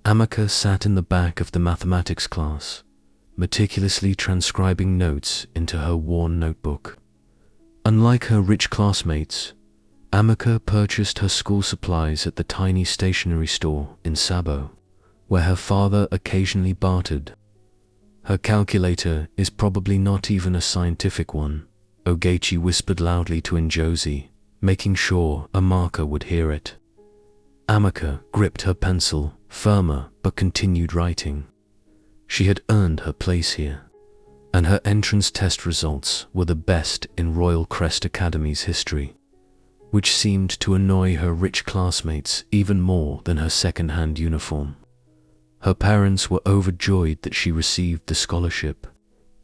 Amaka sat in the back of the mathematics class, meticulously transcribing notes into her worn notebook. Unlike her rich classmates, Amaka purchased her school supplies at the tiny stationery store in Sabo, where her father occasionally bartered. Her calculator is probably not even a scientific one, Ogechi whispered loudly to Njozi, making sure Amaka would hear it. Amaka gripped her pencil firmer but continued writing. She had earned her place here, and her entrance test results were the best in Royal Crest Academy's history, which seemed to annoy her rich classmates even more than her second-hand uniform. Her parents were overjoyed that she received the scholarship,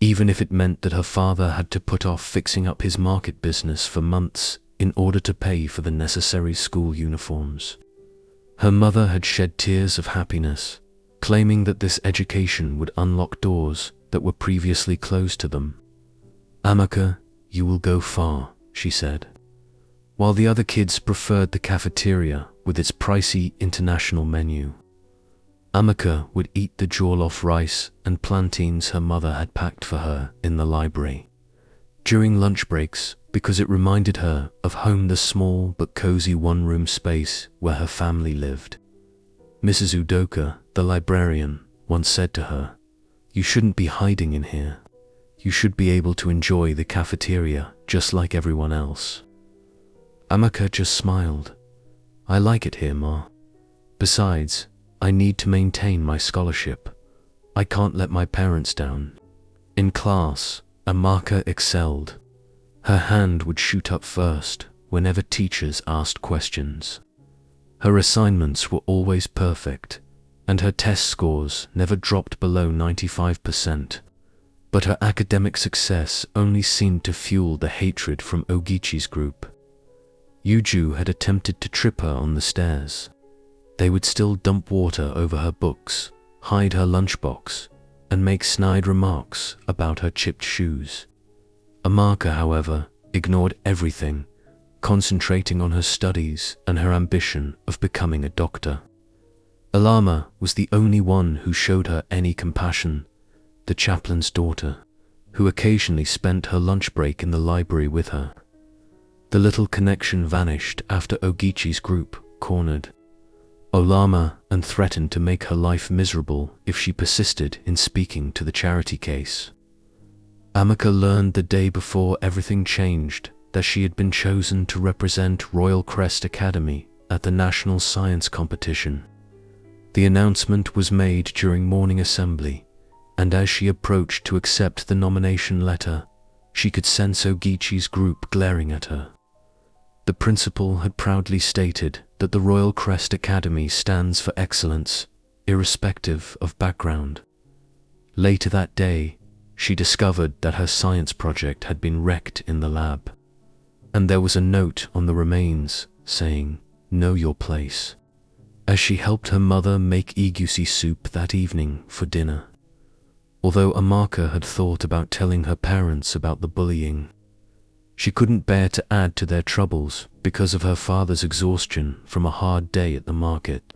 even if it meant that her father had to put off fixing up his market business for months in order to pay for the necessary school uniforms. Her mother had shed tears of happiness, claiming that this education would unlock doors that were previously closed to them. "Amaka, you will go far," she said. While the other kids preferred the cafeteria with its pricey international menu, Amaka would eat the jollof rice and plantains her mother had packed for her in the library during lunch breaks, because it reminded her of home, the small but cozy one-room space where her family lived. Mrs. Udoka, the librarian, once said to her, "You shouldn't be hiding in here. You should be able to enjoy the cafeteria just like everyone else." Amaka just smiled. "I like it here, Ma. Besides, I need to maintain my scholarship. I can't let my parents down." In class, Amaka excelled. Her hand would shoot up first whenever teachers asked questions. Her assignments were always perfect, and her test scores never dropped below 95%. But her academic success only seemed to fuel the hatred from Ogechi's group. Yuju had attempted to trip her on the stairs. They would still dump water over her books, hide her lunchbox, and make snide remarks about her chipped shoes. Amaka, however, ignored everything, concentrating on her studies and her ambition of becoming a doctor. Alama was the only one who showed her any compassion, the chaplain's daughter, who occasionally spent her lunch break in the library with her. The little connection vanished after Ogechi's group cornered Olama and threatened to make her life miserable if she persisted in speaking to the charity case. Amaka learned the day before everything changed that she had been chosen to represent Royal Crest Academy at the National Science Competition. The announcement was made during morning assembly, and as she approached to accept the nomination letter, she could sense Ogechi's group glaring at her. The principal had proudly stated that the Royal Crest Academy stands for excellence, irrespective of background. Later that day, she discovered that her science project had been wrecked in the lab, and there was a note on the remains saying, "Know your place," as she helped her mother make egusi soup that evening for dinner. Although Amaka had thought about telling her parents about the bullying, she couldn't bear to add to their troubles because of her father's exhaustion from a hard day at the market,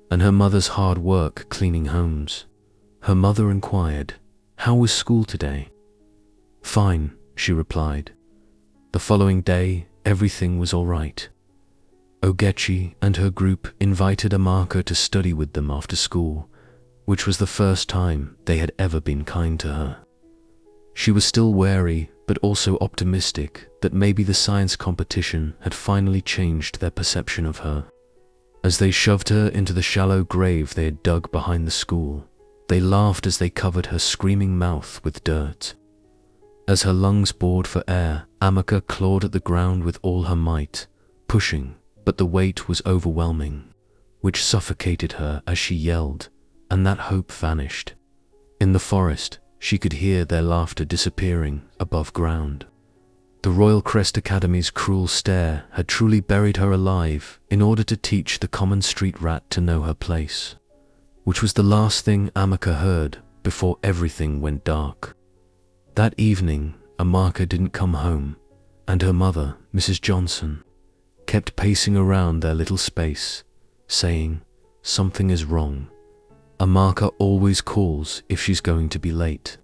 and her mother's hard work cleaning homes. Her mother inquired, "How was school today?" "Fine," she replied. The following day, everything was all right. Ogechi and her group invited Amaka to study with them after school, which was the first time they had ever been kind to her. She was still wary, but also optimistic that maybe the science competition had finally changed their perception of her. As they shoved her into the shallow grave they had dug behind the school, they laughed as they covered her screaming mouth with dirt. As her lungs bored for air, Amaka clawed at the ground with all her might, pushing, but the weight was overwhelming, which suffocated her as she yelled, and that hope vanished. In the forest, she could hear their laughter disappearing above ground. The Royal Crest Academy's cruel stare had truly buried her alive in order to teach the common street rat to know her place, which was the last thing Amaka heard before everything went dark. That evening, Amaka didn't come home, and her mother, Mrs. Johnson, kept pacing around their little space, saying, "Something is wrong. Amaka always calls if she's going to be late.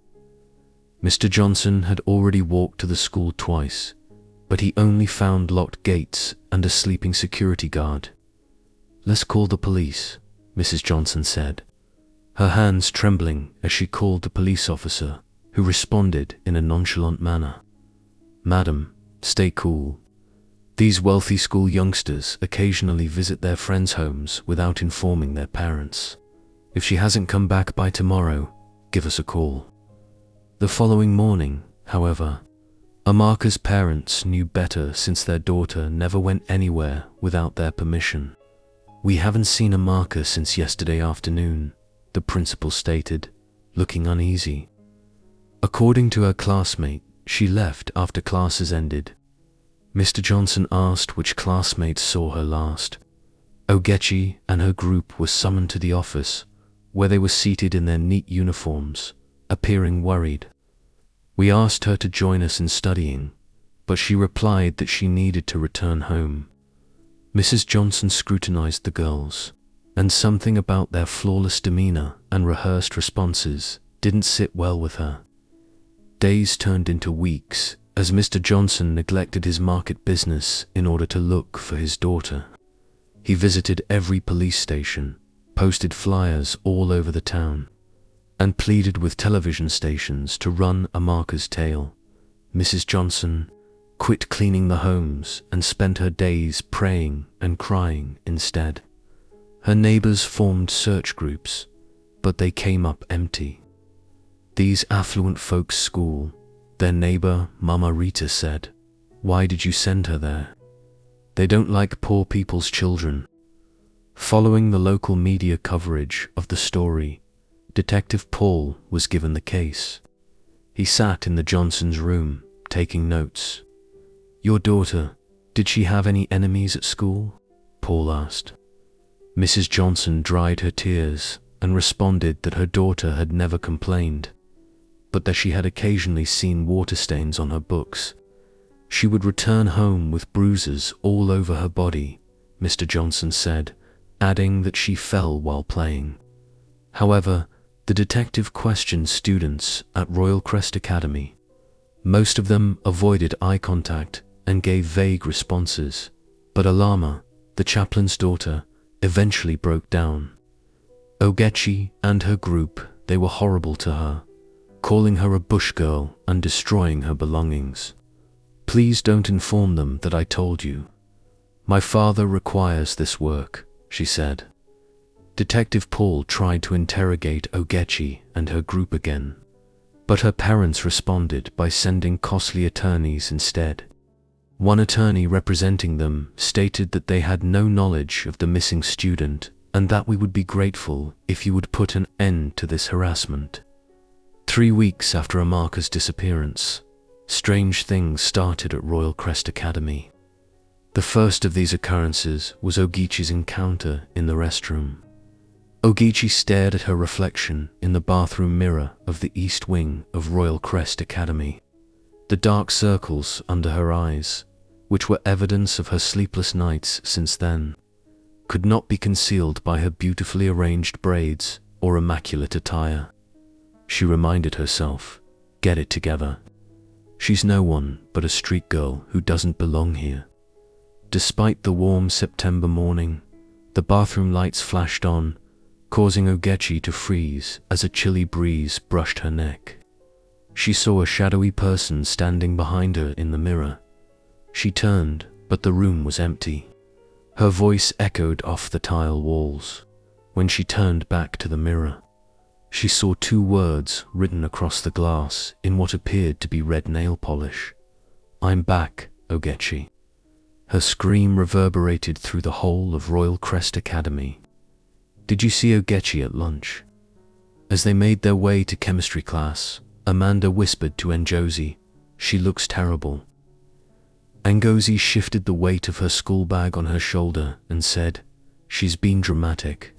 Mr. Johnson had already walked to the school twice, but he only found locked gates and a sleeping security guard. "Let's call the police," Mrs. Johnson said, her hands trembling as she called the police officer, who responded in a nonchalant manner. "Madam, stay cool. These wealthy school youngsters occasionally visit their friends' homes without informing their parents. If she hasn't come back by tomorrow, give us a call." The following morning, however, Amaka's parents knew better since their daughter never went anywhere without their permission. "We haven't seen Amaka since yesterday afternoon," the principal stated, looking uneasy. According to her classmate, she left after classes ended. Mr. Johnson asked which classmates saw her last. Ogechi and her group were summoned to the office, where they were seated in their neat uniforms, appearing worried. We asked her to join us in studying, but she replied that she needed to return home. Mrs. Johnson scrutinized the girls, and something about their flawless demeanor and rehearsed responses didn't sit well with her. Days turned into weeks as Mr. Johnson neglected his market business in order to look for his daughter. He visited every police station, posted flyers all over the town, and pleaded with television stations to run Amaka's tale. Mrs. Johnson quit cleaning the homes and spent her days praying and crying instead. Her neighbors formed search groups, but they came up empty. "These affluent folks' school," their neighbor Mama Rita said. "Why did you send her there? They don't like poor people's children." Following the local media coverage of the story, Detective Paul was given the case. He sat in the Johnsons' room, taking notes. "Your daughter, did she have any enemies at school?" Paul asked. Mrs. Johnson dried her tears and responded that her daughter had never complained, but that she had occasionally seen water stains on her books. "She would return home with bruises all over her body," Mr. Johnson said, adding that she fell while playing. However, the detective questioned students at Royal Crest Academy. Most of them avoided eye contact and gave vague responses, but Alama, the chaplain's daughter, eventually broke down. Ogechi and her group, they were horrible to her, calling her a bush girl and destroying her belongings. "Please don't inform them that I told you. My father requires this work," she said. Detective Paul tried to interrogate Ogechi and her group again, but her parents responded by sending costly attorneys instead. One attorney representing them stated that they had no knowledge of the missing student and that we would be grateful if you would put an end to this harassment. 3 weeks after Amaka's disappearance, strange things started at Royal Crest Academy. The first of these occurrences was Ogechi's encounter in the restroom. Ogechi stared at her reflection in the bathroom mirror of the east wing of Royal Crest Academy. The dark circles under her eyes, which were evidence of her sleepless nights since then, could not be concealed by her beautifully arranged braids or immaculate attire. She reminded herself, "Get it together. She's no one but a street girl who doesn't belong here." Despite the warm September morning, the bathroom lights flashed on, causing Ogechi to freeze as a chilly breeze brushed her neck. She saw a shadowy person standing behind her in the mirror. She turned, but the room was empty. Her voice echoed off the tile walls. When she turned back to the mirror, she saw 2 words written across the glass in what appeared to be red nail polish. "I'm back, Ogechi." Her scream reverberated through the whole of Royal Crest Academy. "Did you see Ogechi at lunch?" As they made their way to chemistry class, Amanda whispered to Ngozi, "She looks terrible." Ngozi shifted the weight of her school bag on her shoulder and said, "She's been dramatic."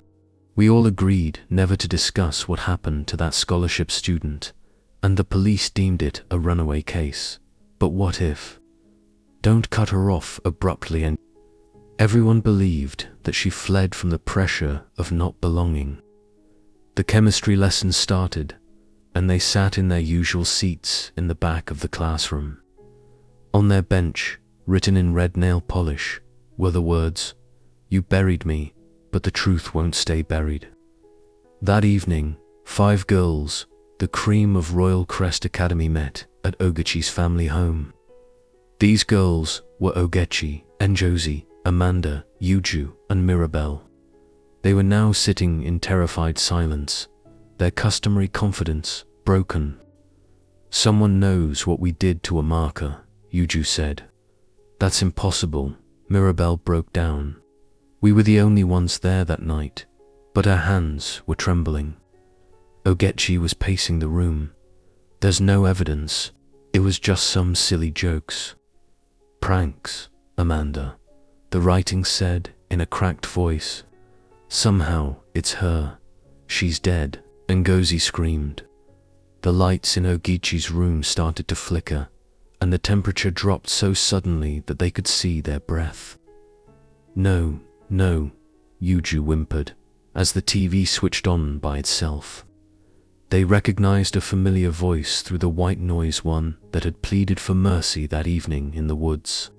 We all agreed never to discuss what happened to that scholarship student, and the police deemed it a runaway case. But what if? Don't cut her off abruptly. And everyone believed that she fled from the pressure of not belonging. The chemistry lesson started, and they sat in their usual seats in the back of the classroom. On their bench, written in red nail polish, were the words, "You buried me, but the truth won't stay buried." That evening, 5 girls, the cream of Royal Crest Academy, met at Ogechi's family home. These girls were Ogechi, Njosi, Amanda, Yuju, and Mirabelle. They were now sitting in terrified silence, their customary confidence broken. "Someone knows what we did to Amaka," Yuju said. "That's impossible," Mirabelle broke down. "We were the only ones there that night," but her hands were trembling. Ogechi was pacing the room. "There's no evidence. It was just some silly jokes." "Pranks, Amanda," the writing said in a cracked voice. "Somehow it's her. She's dead," Ngozi screamed. The lights in Ogechi's room started to flicker, and the temperature dropped so suddenly that they could see their breath. "No, no," Yuju whimpered, as the TV switched on by itself. They recognized a familiar voice through the white noise, one that had pleaded for mercy that evening in the woods.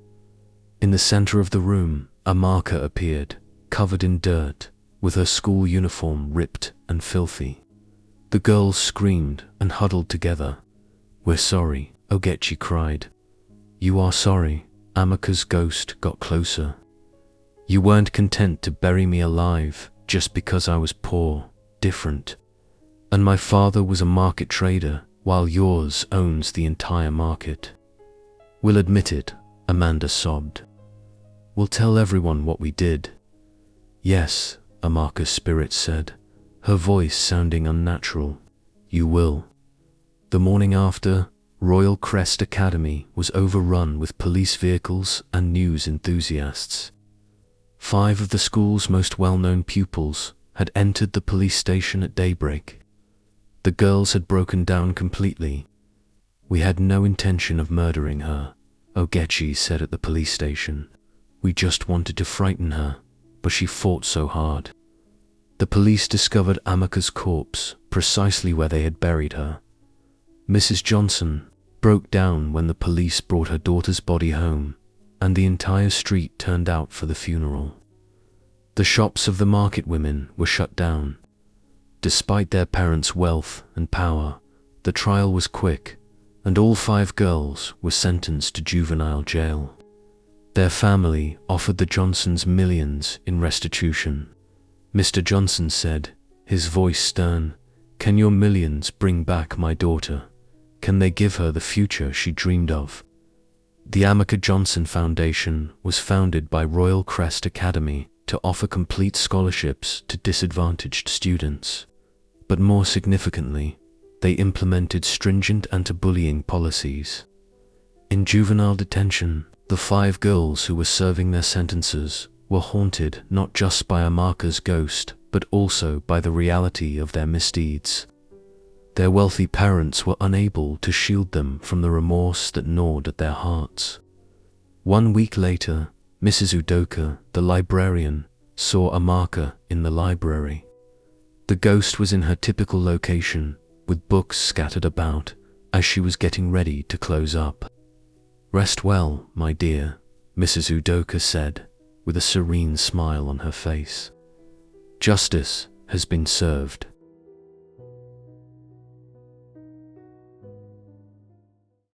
In the center of the room, Amaka appeared, covered in dirt, with her school uniform ripped and filthy. The girls screamed and huddled together. "We're sorry," Ogechi cried. "You are sorry," Amaka's ghost got closer. "You weren't content to bury me alive just because I was poor, different. And my father was a market trader, while yours owns the entire market." "We'll admit it," Amanda sobbed. "We'll tell everyone what we did." "Yes," Amaka's spirit said, her voice sounding unnatural. "You will." The morning after, Royal Crest Academy was overrun with police vehicles and news enthusiasts. 5 of the school's most well-known pupils had entered the police station at daybreak. The girls had broken down completely. "We had no intention of murdering her," Ogechi said at the police station. "We just wanted to frighten her, but she fought so hard." The police discovered Amaka's corpse precisely where they had buried her. Mrs. Johnson broke down when the police brought her daughter's body home, and the entire street turned out for the funeral. The shops of the market women were shut down. Despite their parents' wealth and power, the trial was quick, and all 5 girls were sentenced to juvenile jail. Their family offered the Johnsons millions in restitution. Mr. Johnson said, his voice stern, "Can your millions bring back my daughter? Can they give her the future she dreamed of?" The Amaka Johnson Foundation was founded by Royal Crest Academy to offer complete scholarships to disadvantaged students. But more significantly, they implemented stringent anti-bullying policies. In juvenile detention, the 5 girls who were serving their sentences were haunted not just by Amaka's ghost, but also by the reality of their misdeeds. Their wealthy parents were unable to shield them from the remorse that gnawed at their hearts. 1 week later, Mrs. Udoka, the librarian, saw Amaka in the library. The ghost was in her typical location, with books scattered about, as she was getting ready to close up. "Rest well, my dear," Mrs. Udoka said, with a serene smile on her face. "Justice has been served."